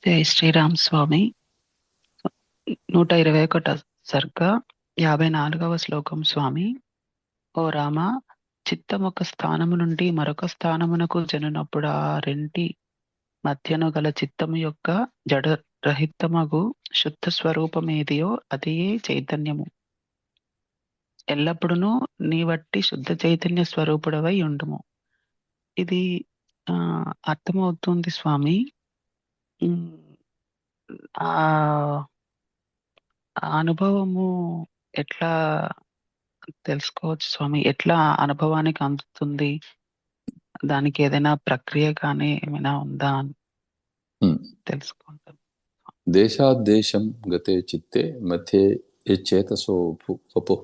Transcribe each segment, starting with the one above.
జై శ్రీరామ్ స్వామి. 121 సర్గ 54వ శ్లోకం. స్వామి: ఓ రామ, చిత్తమొక స్థానము నుండి మరొక స్థానమునకు జనునప్పుడు ఆ రెంటి మధ్యను గల చిత్తము యొక్క జడరహితమగు శుద్ధ స్వరూపమేదియో అదియే చైతన్యము. ఎల్లప్పుడూ నీ వట్టి శుద్ధ చైతన్య స్వరూపుడవై ఉండుము. ఇది అర్థమవుతుంది స్వామి. ఉమ్, ఆ ఆ అనుభవము ఎట్లా తెలుసుకోవచ్చు స్వామి? ఎట్లా అనుభవానికి అందుతుంది? దానికి ఏదైనా ప్రక్రియ కానీ ఏమైనా ఉందా అని హ్మ్. తెలుసుకుంటాను. దేశాద్దేశం గతే చిత్తే మధ్యే యచ్చేతసో వపుః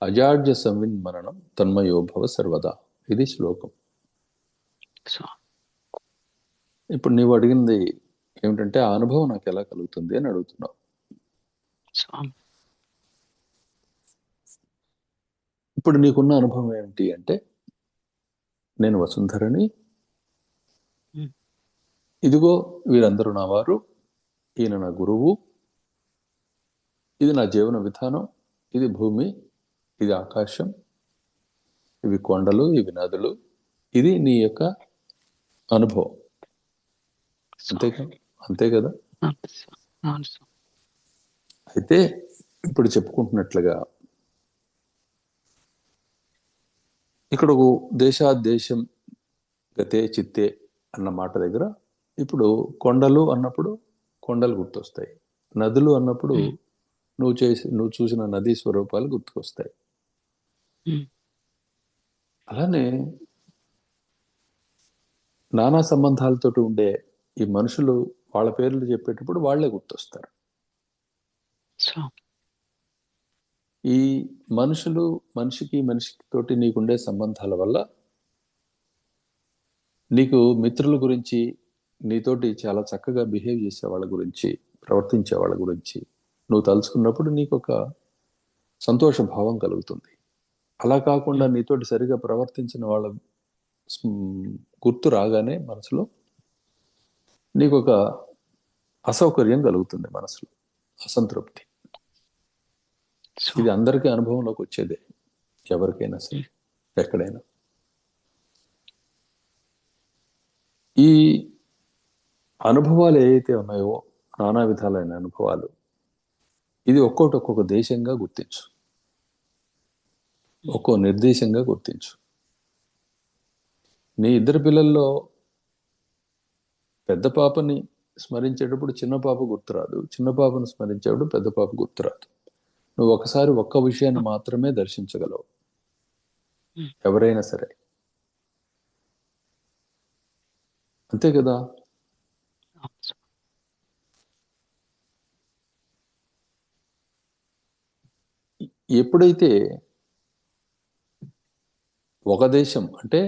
అజాడ్య సంవిన్మరణం తన్మయో భవ సర్వదా. ఇది శ్లోకం. సో ఇప్పుడు నీవు అడిగింది ఏమిటంటే ఆ అనుభవం నాకు ఎలా కలుగుతుంది అని అడుగుతున్నావు. స్వామి, ఇప్పుడు నీకున్న అనుభవం ఏమిటి అంటే, నేను వసుంధరని, ఉమ్, ఇదిగో వీరందరూ నా వారు, ఈయన నా గురువు, ఇది నా జీవన విధానం, ఇది భూమి, ఇది ఆకాశం, ఇవి కొండలు, ఇవి నదులు, ఇది నీ యొక్క అనుభవం. అంతే స్వామి. అంతే కదా. అవును స్వామి. అవును స్వామి. అయితే ఇప్పుడు చెప్పుకుంటున్నట్లుగా ఇక్కడ దేశాద్దేశం గతే చిత్తే అన్న మాట దగ్గర ఇప్పుడు కొండలు అన్నప్పుడు కొండలు గుర్తొస్తాయి, నదులు అన్నప్పుడు ఉమ్, నువ్వు చూసిన నదీ స్వరూపాలు గుర్తుకొస్తాయి. ఉమ్, అలానే నానా సంబంధాలతో ఉండే ఈ మనుషులు వాళ్ళ పేర్లు చెప్పేటప్పుడు వాళ్లే గుర్తొస్తారు. స్వామి. ఈ మనుషులు మనిషికి తోటి నీకుండే సంబంధాల వల్ల నీకు మిత్రుల గురించి, నీతోటి చాలా చక్కగా బిహేవ్ చేసే వాళ్ళ గురించి, ప్రవర్తించే వాళ్ళ గురించి నువ్వు తలుచుకున్నప్పుడు నీకు ఒక సంతోష భావం కలుగుతుంది. అలా కాకుండా ఉమ్, నీతోటి సరిగా ప్రవర్తించిన వాళ్ళ గుర్తు రాగానే మనసులో నీకు ఒక అసౌకర్యం కలుగుతుంది, మనసులో అసంతృప్తి. ఇది స్వామి. అందరికీ అనుభవంలోకి వచ్చేదే, ఎవరికైనా సరే, ఉమ్, ఎక్కడైనా. ఈ అనుభవాలు ఏవైతే ఉన్నాయో, నానా విధాలైన అనుభవాలు, ఇది ఒక్కొక్క దేశంగా గుర్తించు, ఒక్కో నిర్దేశంగా గుర్తించు. నీ ఇద్దరు పిల్లల్లో పెద్ద పాపని స్మరించేటప్పుడు చిన్న పాప గుర్తురాదు, చిన్న పాపను స్మరించేటప్పుడు పెద్ద పాప గుర్తురాదు. నువ్వు ఒకసారి ఒక్క విషయాన్ని మాత్రమే దర్శించగలవు, ఉమ్, ఎవరైనా సరే. అంతే కదా. అవును స్వామి. ఎప్పుడైతే ఒక దేశం అంటే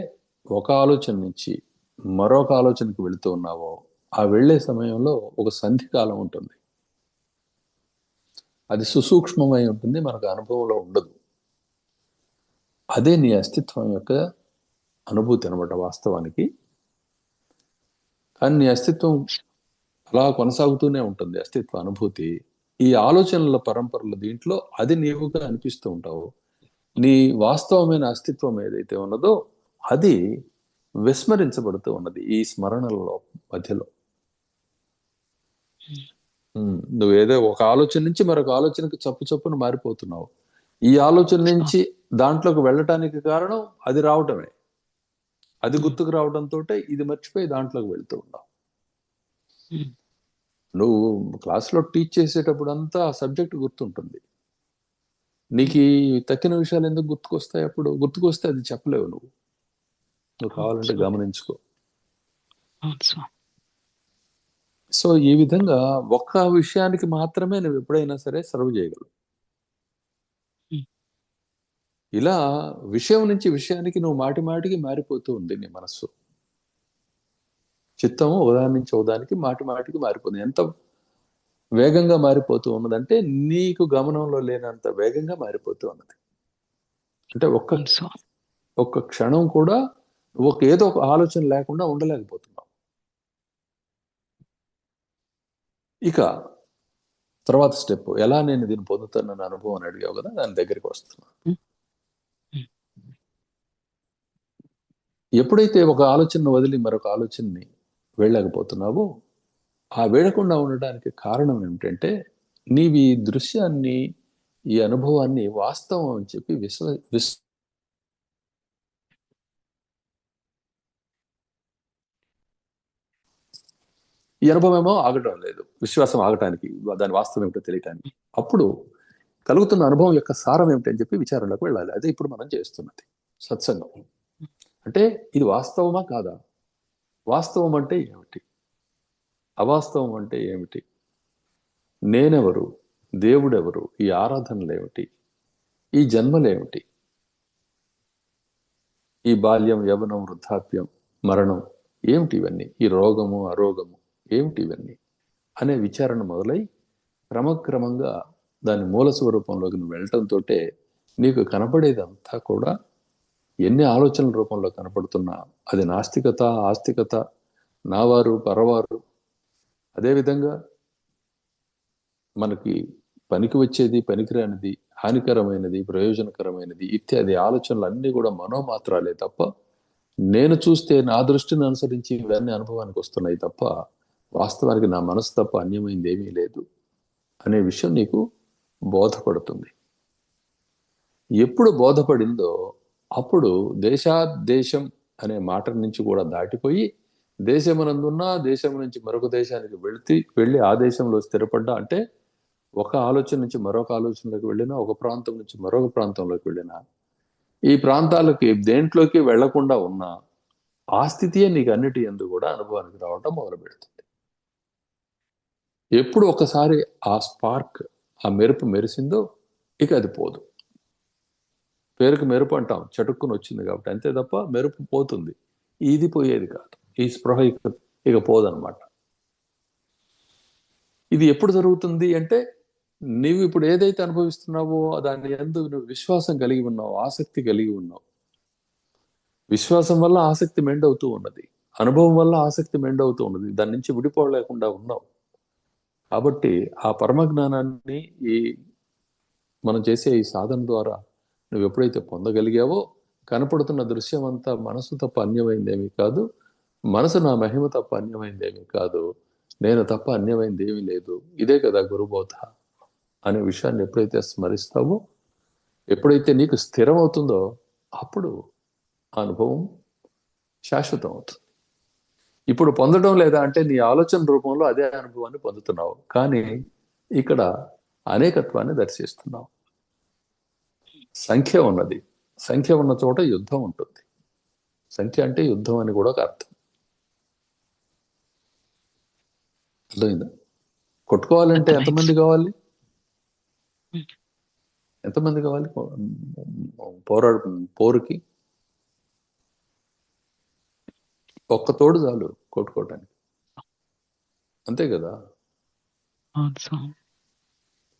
ఒక ఆలోచన నుంచి మరొక ఆలోచనకు వెళుతూ ఉన్నావో, ఆ వెళ్ళే సమయంలో ఒక సంధి కాలం ఉంటుంది. అది సుసూక్ష్మమై ఉంటుంది, మనకు అనుభవంలో ఉండదు. అదే నీ అస్తిత్వం యొక్క అనుభూతి అనమాట వాస్తవానికి. కానీ నీ అస్తిత్వం అలా కొనసాగుతూనే ఉంటుంది, అస్తిత్వ అనుభూతి. ఈ ఆలోచనల పరంపరల దీంట్లో అది నీవుగా అనిపిస్తూ ఉంటావు. నీ వాస్తవమైన అస్తిత్వం ఏదైతే ఉన్నదో అది విస్మరించబడుతూ ఉన్నది ఈ స్మరణలలో మధ్యలో. నువ్వేదో ఒక ఆలోచన నుంచి మరొక ఆలోచనకి చప్పును మారిపోతున్నావు. ఈ ఆలోచన నుంచి దాంట్లోకి వెళ్ళటానికి కారణం అది రావటమే, అది గుర్తుకు రావడంతో ఇది మర్చిపోయి దాంట్లోకి వెళ్తూ ఉన్నావు. ఉమ్, నువ్వు క్లాస్లో టీచ్ చేసేటప్పుడు అంతా ఆ సబ్జెక్ట్ గుర్తుంటుంది, నీకు ఈ తక్కిన విషయాలు ఎందుకు గుర్తుకొస్తాయి? అప్పుడు గుర్తుకొస్తే అది చెప్పలేవు నువ్వు అవును కావాలంటే స్వామి. గమనించుకో. అవును స్వామి. సో ఈ విధంగా ఒక్క విషయానికి మాత్రమే నువ్వు ఎప్పుడైనా సరే సర్వ్ చేయగలవు. ఉమ్, ఇలా విషయం నుంచి విషయానికి నువ్వు మాటి మాటికి మారిపోతూ ఉంది నీ మనస్సు. చిత్తము ఉదాహరణ నుంచి ఉదానికి మాటి మాటికి మారిపోతుంది. ఎంత వేగంగా మారిపోతూ ఉన్నదంటే నీకు గమనంలో లేనంత వేగంగా మారిపోతూ ఉన్నది. అంటే అవును స్వామి. ఒక్క క్షణం కూడా ఏదో ఒక ఆలోచన లేకుండా ఉండలేకపోతున్నావు. ఇక తర్వాత స్టెప్, ఎలా నేను దీన్ని పొందుతానన్న అనుభవం అని అడిగావు కదా, దాని దగ్గరికి వస్తున్నాను. ఉమ్, ఉమ్, ఎప్పుడైతే ఒక ఆలోచనను వదిలి మరొక ఆలోచనని వెళ్ళలేకపోతున్నావో, ఆ వేడకుండా ఉండడానికి కారణం ఏమిటంటే, నీవి ఈ దృశ్యాన్ని, ఈ అనుభవాన్ని వాస్తవం అని చెప్పి ఈ అనుభవం ఏమో ఆగటం లేదు, విశ్వాసం ఆగటానికి, దాని వాస్తవం ఏమిటో తెలియటానికి. అప్పుడు కలుగుతున్న అనుభవం యొక్క సారం ఏమిటని చెప్పి విచారణలోకి వెళ్ళాలి. అదే ఇప్పుడు మనం చేస్తున్నది సత్సంగం. అంటే ఇది వాస్తవమా కాదా, వాస్తవం అంటే ఏమిటి, అవాస్తవం అంటే ఏమిటి, నేనెవరు, దేవుడెవరు, ఈ ఆరాధనలు ఏమిటి, ఈ జన్మలేమిటి, ఈ బాల్యం, యవనం, వృద్ధాప్యం, మరణం ఏమిటి, ఇవన్నీ, ఈ రోగము, అరోగము ఏమిటి, ఇవన్నీ అనే విచారణ మొదలై క్రమక్రమంగా దాని మూల స్వరూపంలోకి నువ్వు వెళ్ళటంతో నీకు కనపడేదంతా కూడా ఎన్ని ఆలోచనల రూపంలో కనపడుతున్నా అది నాస్తికత, ఆస్తికత, నావారు, పరవారు, అదేవిధంగా మనకి పనికి వచ్చేది, పనికిరానిది, హానికరమైనది, ప్రయోజనకరమైనది ఇత్యాది ఆలోచనలు అన్నీ కూడా మనోమాత్రాలే తప్ప, నేను చూస్తే నా దృష్టిని అనుసరించి ఇవన్నీ అనుభవానికి వస్తున్నాయి తప్ప, వాస్తవానికి నా మనసు తప్ప అన్యమైంది ఏమీ లేదు అనే విషయం నీకు బోధపడుతుంది. ఎప్పుడు బోధపడిందో అప్పుడు దేశం అనే మాట నుంచి కూడా దాటిపోయి, దేశమునందున్న దేశం నుంచి మరొక దేశానికి వెళ్ళి ఆ దేశంలో స్థిరపడ్డా, అంటే ఒక ఆలోచన నుంచి మరొక ఆలోచనలోకి వెళ్ళినా, ఒక ప్రాంతం నుంచి మరొక ప్రాంతంలోకి వెళ్ళినా, ఈ ప్రాంతాలకి దేంట్లోకి వెళ్లకుండా ఉన్నా ఆ స్థితియే నీకు అన్నిటి యందు కూడా అనుభవానికి రావటం మొదలు పెడుతుంది. ఎప్పుడు ఒకసారి ఆ స్పార్క్, ఆ మెరుపు మెరిసిందో ఇక అది పోదు. పేరుకు మెరుపు అంటాం, చటుక్కుని వచ్చింది కాబట్టి, అంతే తప్ప మెరుపు పోతుంది, ఇది పోయేది కాదు. ఈ స్పృహ ఇక పోదనమాట. ఇది ఎప్పుడు జరుగుతుంది అంటే, నీవు ఇప్పుడు ఏదైతే అనుభవిస్తున్నావో దాని యందు నువ్వు విశ్వాసం కలిగి ఉన్నావు, ఆసక్తి కలిగి ఉన్నావు. విశ్వాసం వల్ల ఆసక్తి మెండవుతూ ఉన్నది, అనుభవం వల్ల ఆసక్తి మెండవుతూ ఉన్నది, దాని నుంచి విడిపోలేకుండా ఉన్నావు. కాబట్టి ఆ పరమజ్ఞానాన్ని ఈ మనం చేసే ఈ సాధన ద్వారా నువ్వు ఎప్పుడైతే పొందగలిగావో, కనపడుతున్న దృశ్యం అంతా మనసు తప్ప అన్యమైందేమీ కాదు, మనసు నా మహిమ తప్ప అన్యమైందేమీ కాదు, నేను తప్ప అన్యమైంది ఏమీ లేదు, ఇదే కదా గురుబోధ అనే విషయాన్ని ఎప్పుడైతే స్మరిస్తావో, ఎప్పుడైతే నీకు స్థిరం అవుతుందో, అప్పుడు ఆ అనుభవం శాశ్వతం అవుతుంది. ఇప్పుడు పొందడం లేదా అంటే నీ ఆలోచన రూపంలో అదే అనుభవాన్ని పొందుతున్నావు, కానీ ఇక్కడ అనేకత్వాన్ని దర్శిస్తున్నావు. సంఖ్య ఉన్నది, సంఖ్య ఉన్న చోట యుద్ధం ఉంటుంది. సంఖ్య అంటే యుద్ధం అని కూడా ఒక అర్థం. అర్థమైందా? కొట్టుకోవాలంటే ఎంతమంది కావాలి, ఎంతమంది కావాలి పోరుకి? ఒక్క తోడు చాలు కొట్టుకోవటానికి, అంతే కదా.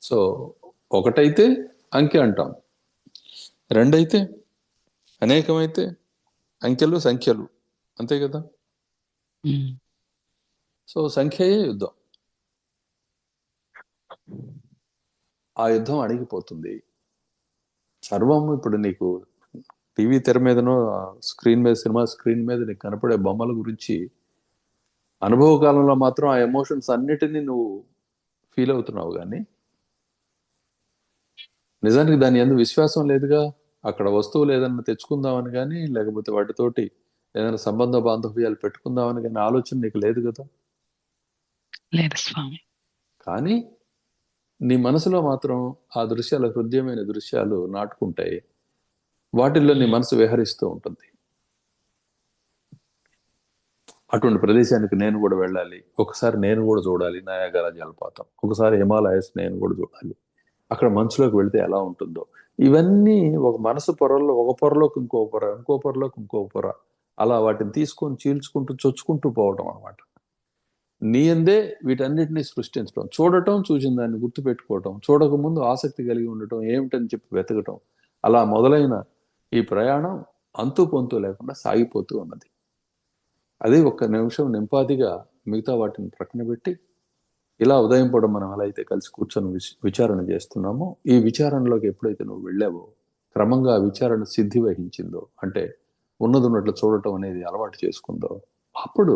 సో ఒకటైతే అంకె అంటాం, రెండైతే అనేకమైతే అంకెలు, సంఖ్యలు, అంతే కదా. సో సంఖ్యయే యుద్ధం. ఆ యుద్ధం అణిగిపోతుంది. సర్వం ఇప్పుడు నీకు టీవీ తెర మీదనో స్క్రీన్ మీద, సినిమా స్క్రీన్ మీద నీకు కనపడే బొమ్మల గురించి అనుభవ కాలంలో మాత్రం ఆ ఎమోషన్స్ అన్నిటినీ నువ్వు ఫీల్ అవుతున్నావు, కానీ నిజానికి దాని యందు విశ్వాసం లేదుగా. అక్కడ వస్తువులు ఏదన్నా తెచ్చుకుందామని కానీ, లేకపోతే వాటితోటి ఏదైనా సంబంధ బాంధవ్యాలు పెట్టుకుందామని కానీ ఆలోచన నీకు లేదు కదా. లేదు స్వామి. కానీ నీ మనసులో మాత్రం ఆ దృశ్యాలు, హృదయమైన దృశ్యాలు నాటుకుంటాయి, వాటిల్లో నీ మనసు విహరిస్తూ ఉంటుంది. అటువంటి ప్రదేశానికి నేను కూడా వెళ్ళాలి, ఒకసారి నేను కూడా చూడాలి నయాగరా జలపాతం, ఒకసారి హిమాలయస్ నేను కూడా చూడాలి, అక్కడ మంచులోకి వెళితే ఎలా ఉంటుందో, ఇవన్నీ ఒక మనసు పొరల్లో, ఒక పొరలోకి ఇంకో పొర, ఇంకో పొరలోకి ఇంకో పొర, అలా వాటిని తీసుకొని చీల్చుకుంటూ చొచ్చుకుంటూ పోవటం అనమాట. నీ అందే వీటన్నిటిని సృష్టించడం, చూడటం, చూసిన దాన్ని గుర్తుపెట్టుకోవటం, చూడకముందు ఆసక్తి కలిగి ఉండటం, ఏమిటని చెప్పి వెతకటం, అలా మొదలైన ఈ ప్రయాణం అంతు పొంతు లేకుండా సాగిపోతూ ఉన్నది. అది ఒక్క నిమిషం నింపాదిగా మిగతా వాటిని ప్రక్కన పెట్టి ఇలా ఉదయం పూట మనం ఎలా అయితే కలిసి కూర్చొని విచారణ చేస్తున్నామో, ఈ విచారణలోకి ఎప్పుడైతే నువ్వు వెళ్ళావో, క్రమంగా ఆ విచారణ సిద్ధి వహించిందో, అంటే ఉన్నది ఉన్నట్లు చూడటం అనేది అలవాటు చేసుకుందో, అప్పుడు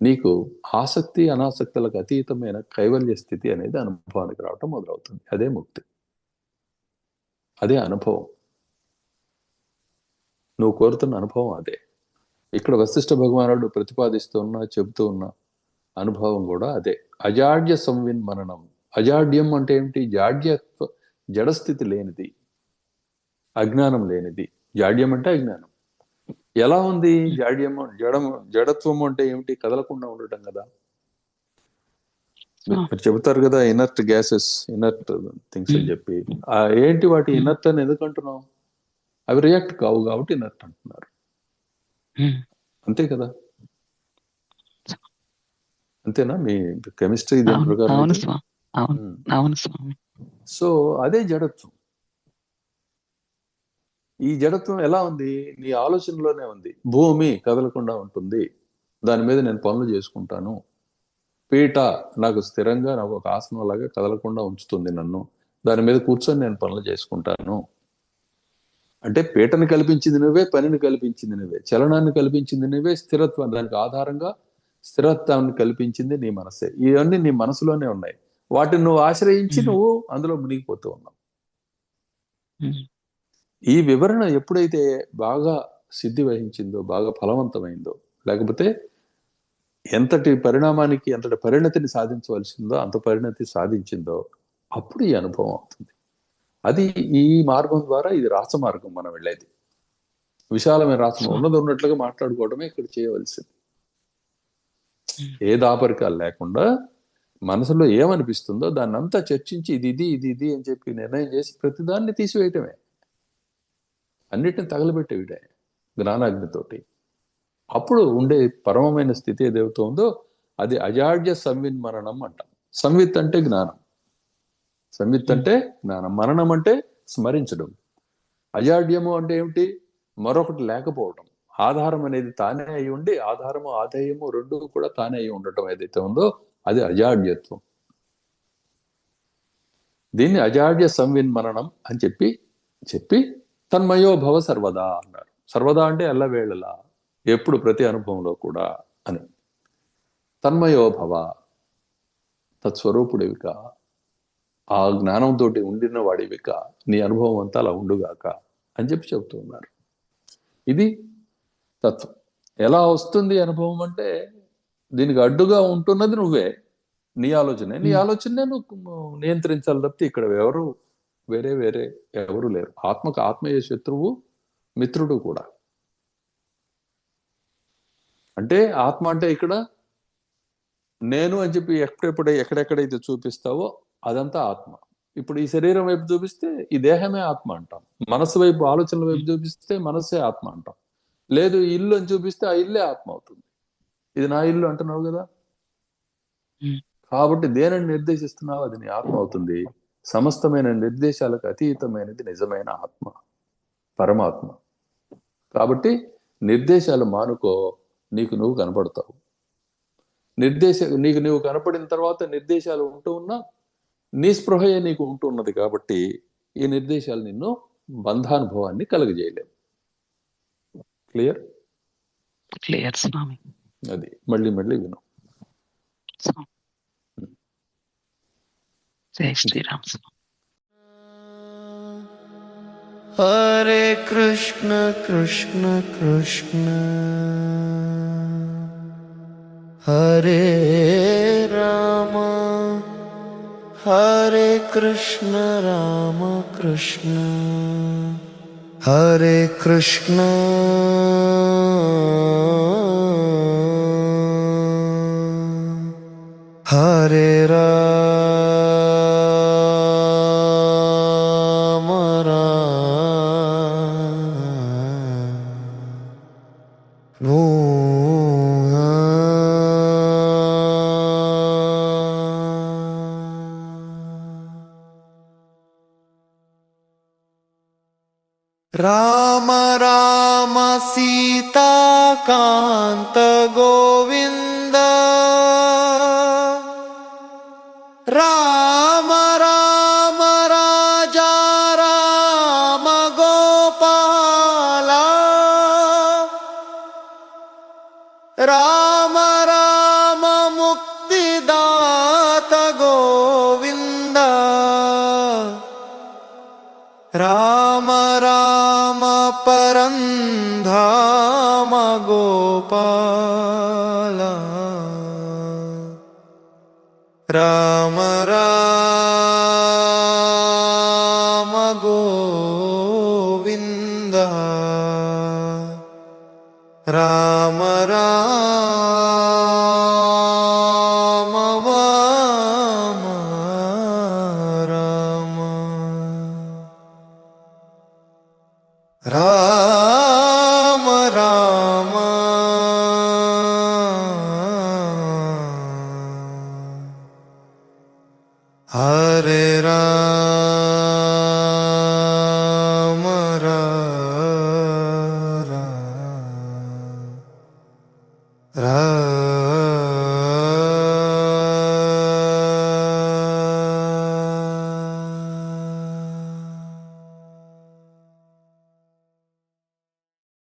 నీకు ఆసక్తి అనాసక్తులకు అతీతమైన కైవల్య స్థితి అనేది అనుభవానికి రావటం మొదలవుతుంది. అదే ముక్తి, అదే అనుభవం. నువ్వు కోరుతున్న అనుభవం అదే. ఇక్కడ వశిష్ఠ భగవానుడు ప్రతిపాదిస్తూ ఉన్న చెబుతూ ఉన్న అనుభవం కూడా అదే. అజాడ్య సంవిన్మరణం. అజాడ్యం అంటే ఏమిటి? జాడ్యత్వ, జడస్థితి లేనిది, అజ్ఞానం లేనిది. జాడ్యం అంటే అజ్ఞానం. ఎలా ఉంది జాడ్యము? జడత్వము అంటే ఏమిటి? కదలకుండా ఉండటం కదా. మీరు చెబుతారు కదా ఇనర్ట్ గ్యాసెస్, ఇనర్ట్ థింగ్స్ అని చెప్పి. ఏంటి వాటి ఇనర్ట్ అని ఎందుకు అంటున్నాం? అవి రియాక్ట్ కావు కాబట్టి ఇనర్ట్ అంటున్నారు. అంతే కదా? అంతేనా? మీ కెమిస్ట్రీ దీని ప్రకారం. సో అదే జడత్వం. ఈ జడత్వం ఎలా ఉంది? నీ ఆలోచనలోనే ఉంది. భూమి కదలకుండా ఉంటుంది, దాని మీద నేను పనులు చేసుకుంటాను. పీట నాకు స్థిరంగా, నాకు ఒక ఆసనం లాగా కదలకుండా ఉంచుతుంది నన్ను, దాని మీద కూర్చొని నేను పనులు చేసుకుంటాను. అంటే పీటని కల్పించింది నువ్వే, పనిని కల్పించింది నువ్వే, చలనాన్ని కల్పించింది నువ్వే, స్థిరత్వం, దానికి ఆధారంగా స్థిరత్వాన్ని కల్పించింది నీ మనసే. ఇవన్నీ నీ మనసులోనే ఉన్నాయి. వాటిని నువ్వు ఆశ్రయించి నువ్వు అందులో మునిగిపోతూ ఉన్నావు. ఈ వివరణ ఎప్పుడైతే బాగా సిద్ధి వహించిందో, బాగా ఫలవంతమైందో, లేకపోతే ఎంతటి పరిణామానికి, ఎంతటి పరిణతిని సాధించవలసిందో అంత పరిణతి సాధించిందో, అప్పుడు ఈ అనుభవం అవుతుంది. అది ఈ మార్గం ద్వారా, ఇది రాసమార్గం మనం వెళ్ళేది. విశాలమైన రాసం, ఉన్నది ఉన్నట్లుగా మాట్లాడుకోవడమే ఇక్కడ చేయవలసింది. ఏ దాపరికాలు లేకుండా మనసులో ఏమనిపిస్తుందో దాన్ని అంతా చర్చించి ఇది ఇది ఇది ఇది అని చెప్పి నిర్ణయం చేసి ప్రతిదాన్ని తీసివేయటమే. అన్నిటిని తగలబెట్టేవిడే జ్ఞానాగ్నితోటి. అప్పుడు ఉండే పరమమైన స్థితి ఏదైతే ఉందో అది అజాడ్య సంవిన్మరణం అంటాం. సంవిత్ అంటే జ్ఞానం, సంవిత్ అంటే జ్ఞానం, మరణం అంటే స్మరించడం. అజాడ్యము అంటే ఏమిటి? మరొకటి లేకపోవడం. ఆధారం అనేది తానే అయి ఉండి, ఆధారము ఆధేయము రెండు కూడా తానే అయి ఉండటం ఏదైతే ఉందో అది అజాడ్యత్వం. దీన్ని అజాడ్య సంవిన్మరణం అని చెప్పి తన్మయోభవ సర్వదా అన్నారు. సర్వదా అంటే ఎల్లవేళలా, ఎప్పుడు, ప్రతి అనుభవంలో కూడా అని. తన్మయోభవ, తత్స్వరూపుడివిక, ఆ జ్ఞానంతో ఉండిన వాడివిక, నీ అనుభవం అంతా అలా ఉండుగాక అని చెప్పి చెబుతూ ఉన్నారు. ఇది తత్వం. ఎలా వస్తుంది అనుభవం అంటే దీనికి అడ్డుగా ఉంటున్నది నువ్వే, నీ ఆలోచనే. నీ ఆలోచనే నువ్వు నియంత్రించాలి తప్పితే ఇక్కడ వేరే ఎవరు లేరు. ఆత్మకు ఆత్మీయ శత్రువు, మిత్రుడు కూడా. అంటే ఆత్మ అంటే ఇక్కడ నేను అని చెప్పి ఎక్కడెక్కడైతే చూపిస్తావో అదంతా ఆత్మ. ఇప్పుడు ఈ శరీరం వైపు చూపిస్తే ఈ దేహమే ఆత్మ అంటాం. మనసు వైపు, ఆలోచనల వైపు చూపిస్తే మనస్సే ఆత్మ అంటాం. లేదు ఇల్లు అని చూపిస్తే ఆ ఇల్లే ఆత్మ అవుతుంది. ఇది నా ఇల్లు అంటున్నావు కదా. కాబట్టి దేనిని నిర్దేశిస్తున్నావు అది నీ ఆత్మ అవుతుంది. సమస్తమైన నిర్దేశాలకు అతీతమైనది నిజమైన ఆత్మ, పరమాత్మ. కాబట్టి నిర్దేశాలు మానుకో, నీకు నువ్వు కనపడతావు. నీకు నువ్వు కనపడిన తర్వాత నిర్దేశాలు ఉంటూ ఉన్నా నీ స్పృహయే నీకు ఉంటున్నది. కాబట్టి ఈ నిర్దేశాలు నిన్ను బంధానుభవాన్ని కలుగజేయలేవు. క్లియర్? క్లియర్ స్వామి. అది మళ్ళీ విను. జై శ్రీరామ్. హరే కృష్ణ కృష్ణ కృష్ణ హరే రామ హరే కృష్ణ రామ కృష్ణ హరే కృష్ణ హరే రామ రామ రామ సీతాకాంత గోవింద రామ రామ రాజా రామ గోపాల రామ రామ ముక్తిదాత గోవింద రామ రామ పరంధామ గోపాల రామ రామ గోవింద రామ రామ వామ రామ రామ రామ హరే రామ రామ రామ